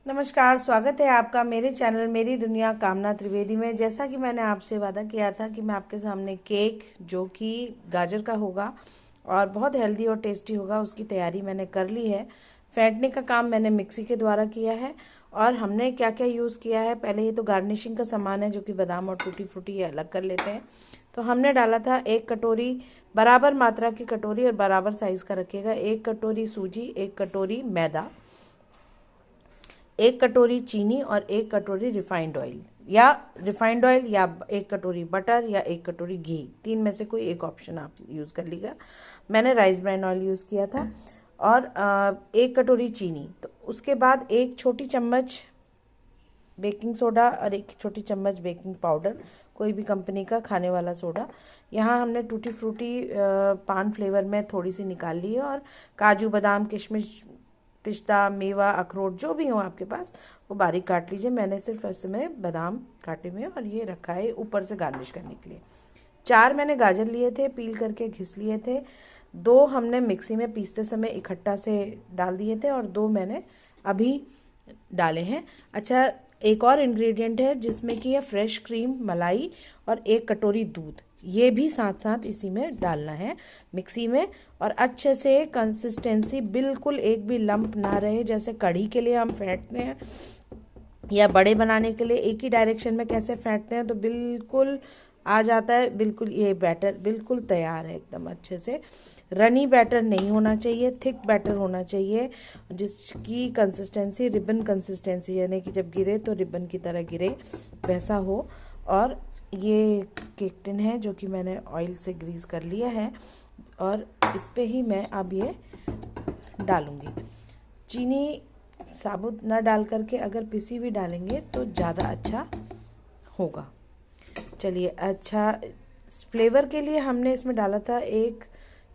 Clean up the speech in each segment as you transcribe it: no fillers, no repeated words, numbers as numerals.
नमस्कार, स्वागत है आपका मेरे चैनल मेरी दुनिया कामना त्रिवेदी में। जैसा कि मैंने आपसे वादा किया था कि मैं आपके सामने केक जो कि गाजर का होगा और बहुत हेल्दी और टेस्टी होगा, उसकी तैयारी मैंने कर ली है। फेंटने का काम मैंने मिक्सी के द्वारा किया है। और हमने क्या क्या यूज़ किया है, पहले ये तो गार्निशिंग का सामान है जो कि बादाम और टूटी फ्रूटी ये अलग कर लेते हैं। तो हमने डाला था 1 कटोरी, बराबर मात्रा की कटोरी और बराबर साइज़ का रखिएगा, 1 कटोरी सूजी, 1 कटोरी मैदा, 1 कटोरी चीनी और 1 कटोरी रिफाइंड ऑयल या 1 कटोरी बटर या 1 कटोरी घी, 3 में से कोई एक ऑप्शन आप यूज़ कर लीजिएगा। मैंने राइस ब्राइन ऑयल यूज़ किया था। और 1 कटोरी चीनी। तो उसके बाद 1 छोटी चम्मच बेकिंग सोडा और 1 छोटी चम्मच बेकिंग पाउडर, कोई भी कंपनी का खाने वाला सोडा। यहाँ हमने टूटी फ्रूटी पान फ्लेवर में थोड़ी सी निकाल ली है, और काजू बादाम किशमिश पिस्ता मेवा अखरोट जो भी हो आपके पास वो बारीक काट लीजिए। मैंने सिर्फ ऐसे में बादाम काटे हुए और ये रखा है ऊपर से गार्निश करने के लिए। 4 मैंने गाजर लिए थे, पील करके घिस लिए थे। 2 हमने मिक्सी में पीसते समय इकट्ठा से डाल दिए थे और 2 मैंने अभी डाले हैं। अच्छा, एक और इंग्रेडिएंट है जिसमें कि है फ्रेश क्रीम मलाई और 1 कटोरी दूध, ये भी साथ साथ इसी में डालना है मिक्सी में। और अच्छे से कंसिस्टेंसी बिल्कुल एक भी लंप ना रहे, जैसे कढ़ी के लिए हम फेंटते हैं या बड़े बनाने के लिए एक ही डायरेक्शन में कैसे फेंटते हैं, तो बिल्कुल आ जाता है। बिल्कुल ये बैटर बिल्कुल तैयार है, एकदम अच्छे से। रनी बैटर नहीं होना चाहिए, थिक बैटर होना चाहिए जिसकी कंसिस्टेंसी रिबन कंसिस्टेंसी, यानी कि जब गिरे तो रिबन की तरह गिरे, वैसा हो। और ये केक टिन है जो कि मैंने ऑयल से ग्रीस कर लिया है और इस पे ही मैं अब ये डालूँगी। चीनी साबुत ना डाल करके अगर पिसी हुई डालेंगे तो ज़्यादा अच्छा होगा। चलिए, अच्छा फ्लेवर के लिए हमने इसमें डाला था 1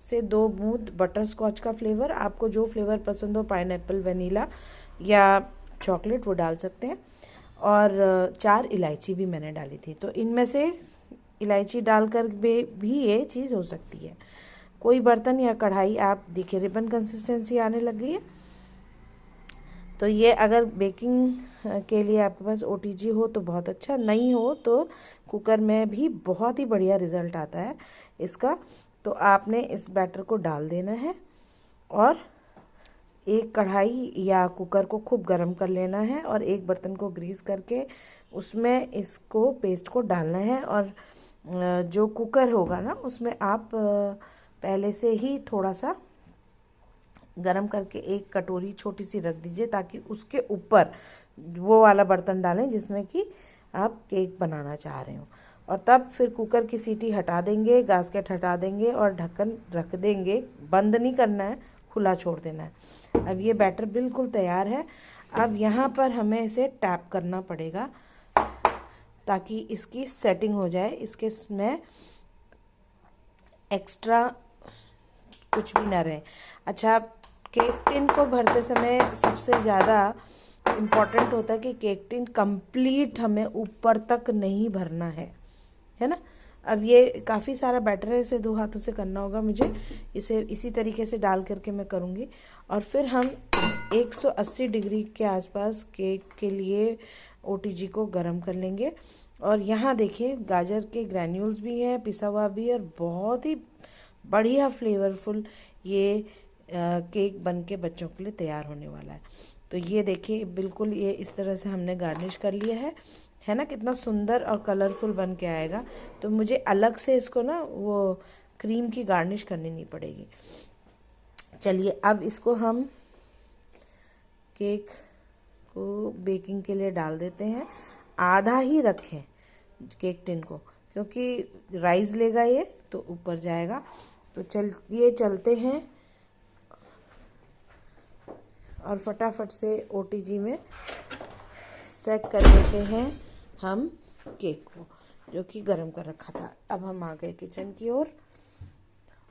से 2 बूंद बटर स्कॉच का फ्लेवर। आपको जो फ्लेवर पसंद हो, पाइनएप्पल वनीला या चॉकलेट, वो डाल सकते हैं। और 4 इलायची भी मैंने डाली थी। तो इनमें से इलायची डालकर भी ये चीज़ हो सकती है। कोई बर्तन या कढ़ाई आप देखिए रिबन कंसिस्टेंसी आने लग गई है। तो ये अगर बेकिंग के लिए आपके पास ओटीजी हो तो बहुत अच्छा, नहीं हो तो कुकर में भी बहुत ही बढ़िया रिज़ल्ट आता है इसका। तो आपने इस बैटर को डाल देना है और एक कढ़ाई या कुकर को खूब गर्म कर लेना है और एक बर्तन को ग्रीस करके उसमें इसको पेस्ट को डालना है। और जो कुकर होगा ना, उसमें आप पहले से ही थोड़ा सा गरम करके 1 कटोरी छोटी सी रख दीजिए, ताकि उसके ऊपर वो वाला बर्तन डालें जिसमें कि आप केक बनाना चाह रहे हो। और तब फिर कुकर की सीटी हटा देंगे, गास्केट हटा देंगे और ढक्कन रख देंगे। बंद नहीं करना है, खुला छोड़ देना है। अब ये बैटर बिल्कुल तैयार है। अब यहाँ पर हमें इसे टैप करना पड़ेगा ताकि इसकी सेटिंग हो जाए, इसके में एक्स्ट्रा कुछ भी ना रहे। अच्छा, केक टिन को भरते समय सबसे ज़्यादा इम्पॉर्टेंट होता है कि केक टिन कंप्लीट हमें ऊपर तक नहीं भरना है ना। अब ये काफ़ी सारा बैटर है, इसे 2 हाथों से करना होगा मुझे। इसे इसी तरीके से डाल करके मैं करूँगी। और फिर हम 180 डिग्री के आसपास केक के लिए ओटीजी को गरम कर लेंगे। और यहाँ देखिए गाजर के ग्रैन्यूल्स भी हैं, पिसा हुआ भी, और बहुत ही बढ़िया फ्लेवरफुल ये केक बन के बच्चों के लिए तैयार होने वाला है। तो ये देखिए बिल्कुल ये इस तरह से हमने गार्निश कर लिया है ना, कितना सुंदर और कलरफुल बन के आएगा। तो मुझे अलग से इसको ना वो क्रीम की गार्निश करनी नहीं पड़ेगी। चलिए, अब इसको हम केक को बेकिंग के लिए डाल देते हैं। आधा ही रखें केक टिन को, क्योंकि राइस लेगा ये तो ऊपर जाएगा। तो चलिए चलते हैं और फटाफट से ओटीजी में सेट कर देते हैं हम केक को, जो कि गरम कर रखा था। अब हम आ गए किचन की ओर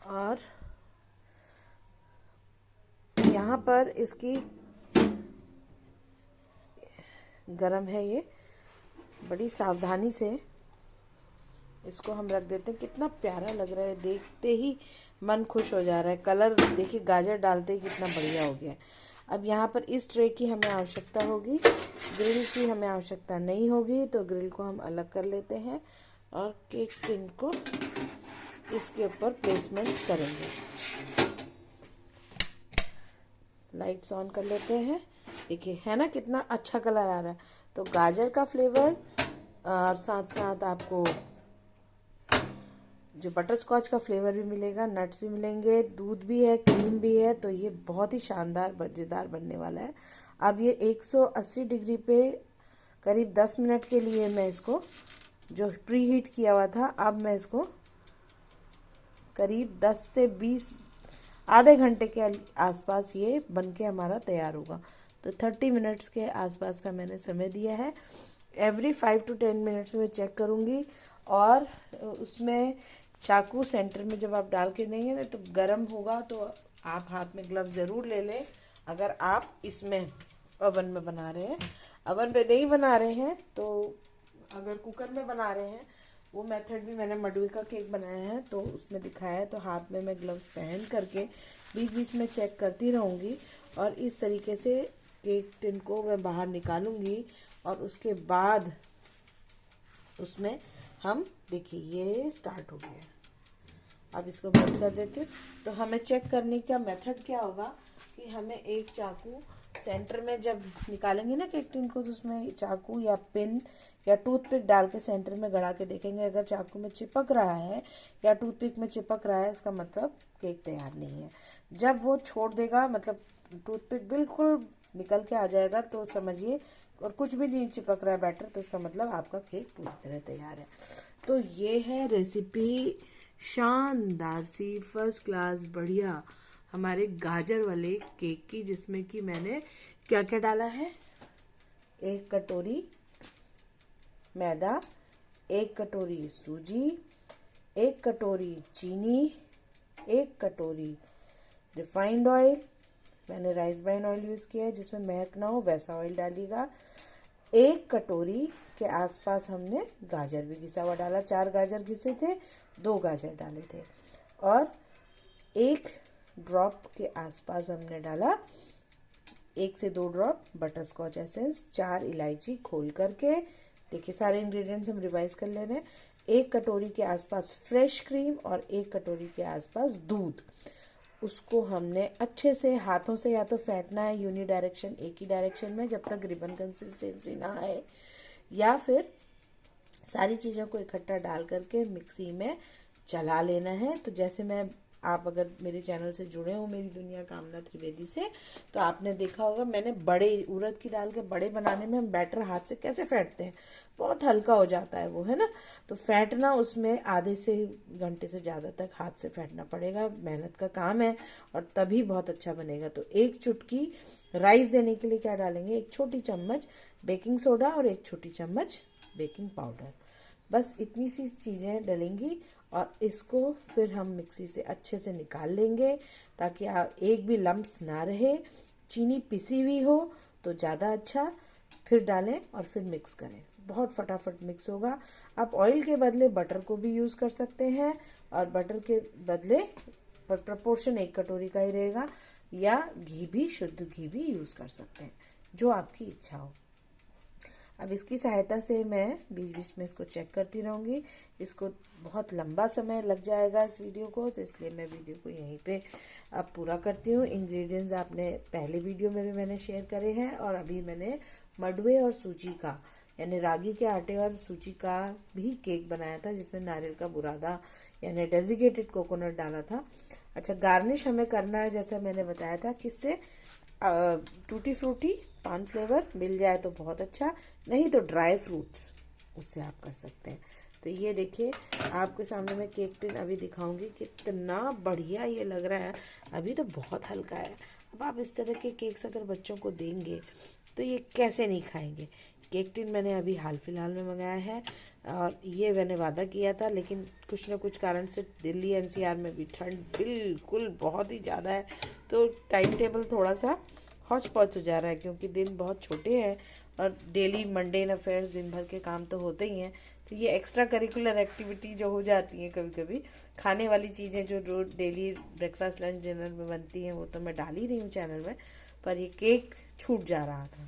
और यहाँ पर इसकी गरम है, ये बड़ी सावधानी से इसको हम रख देते हैं। कितना प्यारा लग रहा है, देखते ही मन खुश हो जा रहा है। कलर देखिए, गाजर डालते ही कितना बढ़िया हो गया है। अब यहाँ पर इस ट्रे की हमें आवश्यकता होगी, ग्रिल की हमें आवश्यकता नहीं होगी, तो ग्रिल को हम अलग कर लेते हैं और केक टिन को इसके ऊपर प्लेसमेंट करेंगे। लाइट्स ऑन कर लेते हैं। देखिए है ना कितना अच्छा कलर आ रहा है। तो गाजर का फ्लेवर और साथ साथ आपको जो बटर स्कॉच का फ्लेवर भी मिलेगा, नट्स भी मिलेंगे, दूध भी है, क्रीम भी है, तो ये बहुत ही शानदार मज़ेदार बनने वाला है। अब ये 180 डिग्री पे करीब 10 मिनट के लिए मैं इसको जो प्री हीट किया हुआ था, अब मैं इसको करीब 10 से 20 आधे घंटे के आसपास ये बनके हमारा तैयार होगा। तो 30 मिनट्स के आसपास का मैंने समय दिया है। एवरी 5 to 10 मिनट्स में चेक करूँगी। और उसमें चाकू सेंटर में जब आप डाल के देंगे ना तो गर्म होगा, तो आप हाथ में ग्लव ज़रूर ले लें अगर आप इसमें ओवन में बना रहे हैं। ओवन पे नहीं बना रहे हैं तो अगर कुकर में बना रहे हैं, वो मेथड भी मैंने मडवे का केक बनाया है तो उसमें दिखाया है। तो हाथ में मैं ग्लव्स पहन करके बीच बीच में चेक करती रहूँगी और इस तरीके से केक टिन को मैं बाहर निकालूंगी। और उसके बाद उसमें हम देखिए ये स्टार्ट हो गया। अब इसको बंद कर देती हूँ। तो हमें चेक करने का मेथड क्या होगा कि हमें एक चाकू सेंटर में जब निकालेंगे ना केक टिन को, तो उसमें चाकू या पिन या टूथपिक डाल के सेंटर में गड़ा के देखेंगे। अगर चाकू में चिपक रहा है या टूथपिक में चिपक रहा है, इसका मतलब केक तैयार नहीं है। जब वो छोड़ देगा, मतलब टूथपिक बिल्कुल निकल के आ जाएगा, तो समझिए, और कुछ भी नहीं चिपक रहा है बैटर, तो इसका मतलब आपका केक पूरी तरह तैयार है। तो ये है रेसिपी शानदार सी फर्स्ट क्लास बढ़िया हमारे गाजर वाले केक की, जिसमें कि मैंने क्या क्या डाला है। 1 कटोरी मैदा, 1 कटोरी सूजी, 1 कटोरी चीनी, 1 कटोरी रिफाइंड ऑयल, मैंने राइस ब्राइन ऑयल यूज़ किया है, जिसमें महक ना हो वैसा ऑयल डालिएगा। 1 कटोरी के आसपास हमने गाजर भी घिसा हुआ डाला, 4 गाजर घिसे थे, 2 गाजर डाले थे। और 1 ड्रॉप के आसपास हमने डाला 1 से 2 ड्रॉप बटर स्कॉच एसेंस, 4 इलायची खोल करके। देखिए सारे इंग्रेडिएंट्स हम रिवाइज कर ले रहे हैं। 1 कटोरी के आसपास फ्रेश क्रीम और 1 कटोरी के आसपास दूध। उसको हमने अच्छे से हाथों से या तो फेंटना है यूनी डायरेक्शन, एक ही डायरेक्शन में, जब तक रिबन कंसिस्टेंसी ना आए, या फिर सारी चीज़ों को इकट्ठा डाल करके मिक्सी में चला लेना है। तो जैसे आप अगर मेरे चैनल से जुड़े हो मेरी दुनिया कामना त्रिवेदी से, तो आपने देखा होगा मैंने बड़े उड़द की दाल के बड़े बनाने में हम बैटर हाथ से कैसे फेंटते हैं, बहुत हल्का हो जाता है वो, है ना। तो फेंटना उसमें आधे से घंटे से ज़्यादा तक हाथ से फेंटना पड़ेगा, मेहनत का काम है, और तभी बहुत अच्छा बनेगा। तो 1 चुटकी राइस देने के लिए क्या डालेंगे, 1 छोटी चम्मच बेकिंग सोडा और 1 छोटी चम्मच बेकिंग पाउडर, बस इतनी सी चीज़ें डलेंगी। और इसको फिर हम मिक्सी से अच्छे से निकाल लेंगे ताकि एक भी लम्प्स ना रहे। चीनी पिसी हुई हो तो ज़्यादा अच्छा, फिर डालें और फिर मिक्स करें, बहुत फटाफट मिक्स होगा। आप ऑयल के बदले बटर को भी यूज़ कर सकते हैं, और बटर के बदले प्रपोर्शन 1 कटोरी का ही रहेगा, या घी भी, शुद्ध घी भी यूज़ कर सकते हैं, जो आपकी इच्छा हो। अब इसकी सहायता से मैं बीच बीच में इसको चेक करती रहूँगी। इसको बहुत लंबा समय लग जाएगा इस वीडियो को, तो इसलिए मैं वीडियो को यहीं पे अब पूरा करती हूँ। इंग्रेडिएंट्स आपने पहले वीडियो में भी मैंने शेयर करे हैं, और अभी मैंने मडवे और सूजी का, यानी रागी के आटे और सूजी का भी केक बनाया था, जिसमें नारियल का बुरादा यानी डेजिकेटेड कोकोनट डाला था। अच्छा, गार्निश हमें करना है जैसा मैंने बताया था, किससे, टूटी फ्रूटी पान फ्लेवर मिल जाए तो बहुत अच्छा, नहीं तो ड्राई फ्रूट्स उससे आप कर सकते हैं। तो ये देखिए आपके सामने मैं केक टिन अभी दिखाऊंगी, कितना बढ़िया ये लग रहा है। अभी तो बहुत हल्का है। अब आप इस तरह के केक्स अगर बच्चों को देंगे तो ये कैसे नहीं खाएंगे। केक टिन मैंने अभी हाल फिलहाल में मंगाया है, और ये मैंने वादा किया था, लेकिन कुछ न कुछ कारण से दिल्ली एनसीआर में भी ठंड बिल्कुल बहुत ही ज़्यादा है, तो टाइम टेबल थोड़ा सा हौच पौच हो जा रहा है, क्योंकि दिन बहुत छोटे हैं और डेली मंडेन अफेयर्स दिन भर के काम तो होते ही हैं। तो ये एक्स्ट्रा करिकुलर एक्टिविटी जो हो जाती हैं कभी कभी, खाने वाली चीज़ें जो रोज डेली ब्रेकफास्ट लंच डिनर में बनती हैं, वो तो मैं डाल ही रही हूँ चैनल में। पर ये केक छूट जा रहा था।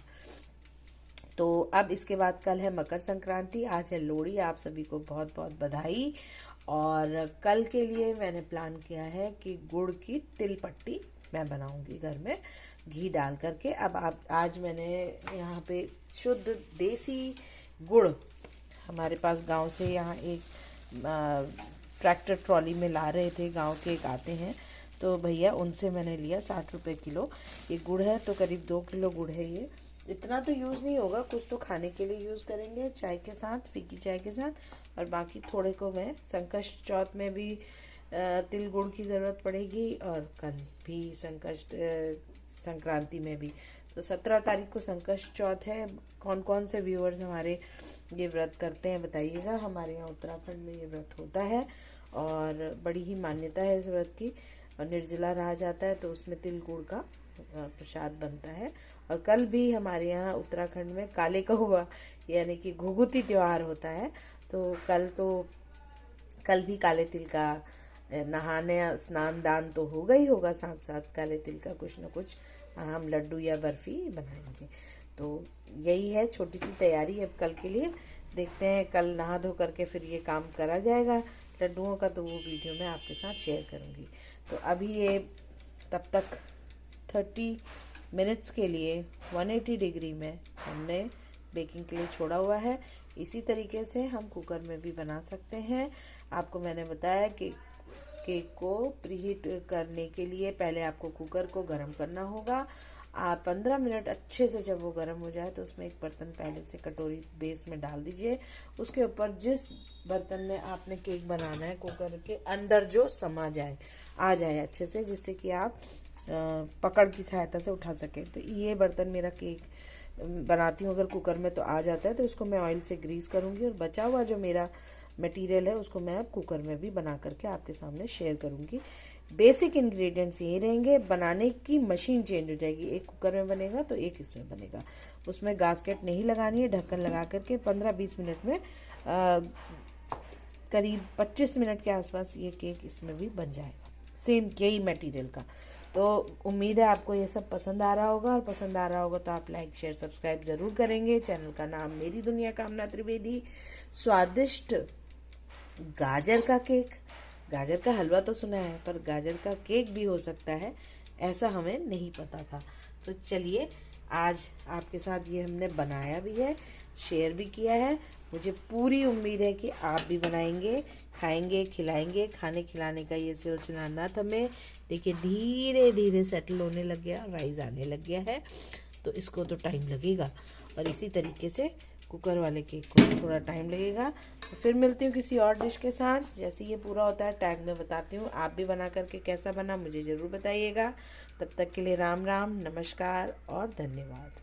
तो अब इसके बाद कल है मकर संक्रांति, आज है लोहड़ी। आप सभी को बहुत बहुत बधाई। और कल के लिए मैंने प्लान किया है कि गुड़ की तिल पट्टी मैं बनाऊंगी घर में घी डाल करके। अब आज मैंने यहाँ पे शुद्ध देसी गुड़ हमारे पास गांव से यहाँ एक ट्रैक्टर ट्रॉली में ला रहे थे, गांव के एक आते हैं, तो भैया उनसे मैंने लिया 60 रुपये किलो ये गुड़ है। तो करीब 2 किलो गुड़ है ये। इतना तो यूज़ नहीं होगा, कुछ तो खाने के लिए यूज़ करेंगे चाय के साथ, फीकी चाय के साथ, और बाकी थोड़े को मैं संकष्ट चौथ में भी तिल गुड़ की ज़रूरत पड़ेगी, और कल भी संकष्ट संक्रांति में भी। तो 17 तारीख को संकष्ट चौथ है। कौन कौन से व्यूअर्स हमारे ये व्रत करते हैं बताइएगा। हमारे यहाँ उत्तराखंड में ये व्रत होता है और बड़ी ही मान्यता है इस व्रत की। और निर्जला रहा जाता है तो उसमें तिल गुड़ का प्रसाद बनता है। और कल भी हमारे यहाँ उत्तराखंड में काले कहुआ यानी कि घुघुती त्योहार होता है। तो कल भी काले तिल का नहाने स्नान दान तो होगा ही होगा, साथ साथ काले तिल का कुछ न कुछ हम लड्डू या बर्फी बनाएंगे। तो यही है छोटी सी तैयारी अब कल के लिए। देखते हैं कल नहा धो करके फिर ये काम करा जाएगा लड्डुओं का, तो वो वीडियो मैं आपके साथ शेयर करूँगी। तो अभी ये तब तक 30 मिनट्स के लिए 180 डिग्री में हमने बेकिंग के लिए छोड़ा हुआ है। इसी तरीके से हम कुकर में भी बना सकते हैं। आपको मैंने बताया कि केक को प्रीहीट करने के लिए पहले आपको कुकर को गर्म करना होगा। आप 15 मिनट अच्छे से जब वो गर्म हो जाए तो उसमें एक बर्तन पहले से कटोरी बेस में डाल दीजिए। उसके ऊपर जिस बर्तन में आपने केक बनाना है कुकर के अंदर जो समा जाए आ जाए अच्छे से, जिससे कि आप पकड़ की सहायता से उठा सकें। तो ये बर्तन मेरा केक बनाती हूँ अगर कुकर में तो आ जाता है, तो उसको मैं ऑयल से ग्रीस करूँगी और बचा हुआ जो मेरा मटेरियल है उसको मैं अब कुकर में भी बना करके आपके सामने शेयर करूँगी। बेसिक इंग्रेडिएंट्स यही रहेंगे, बनाने की मशीन चेंज हो जाएगी। एक कुकर में बनेगा तो एक इसमें बनेगा। उसमें गास्केट नहीं लगानी है, ढक्कन लगा करके 15-20 मिनट में करीब 25 मिनट के आसपास ये केक इसमें भी बन जाएगा, सेम यही मटेरियल का। तो उम्मीद है आपको ये सब पसंद आ रहा होगा, और पसंद आ रहा होगा तो आप लाइक शेयर सब्सक्राइब ज़रूर करेंगे। चैनल का नाम मेरी दुनिया कामना त्रिवेदी। स्वादिष्ट गाजर का केक, गाजर का हलवा तो सुना है पर गाजर का केक भी हो सकता है, ऐसा हमें नहीं पता था। तो चलिए आज आपके साथ ये हमने बनाया भी है, शेयर भी किया है। मुझे पूरी उम्मीद है कि आप भी बनाएंगे, खाएंगे, खिलाएंगे। खाने खिलाने का ये सिलसिला ना थमे। देखिए धीरे धीरे सेटल होने लग गया, राइस आने लग गया है, तो इसको तो टाइम लगेगा। और इसी तरीके से कुकर वाले केक को थोड़ा टाइम लगेगा। तो फिर मिलती हूँ किसी और डिश के साथ। जैसे ये पूरा होता है टैग में बताती हूँ। आप भी बना करके कैसा बना मुझे ज़रूर बताइएगा। तब तक के लिए राम राम, नमस्कार और धन्यवाद।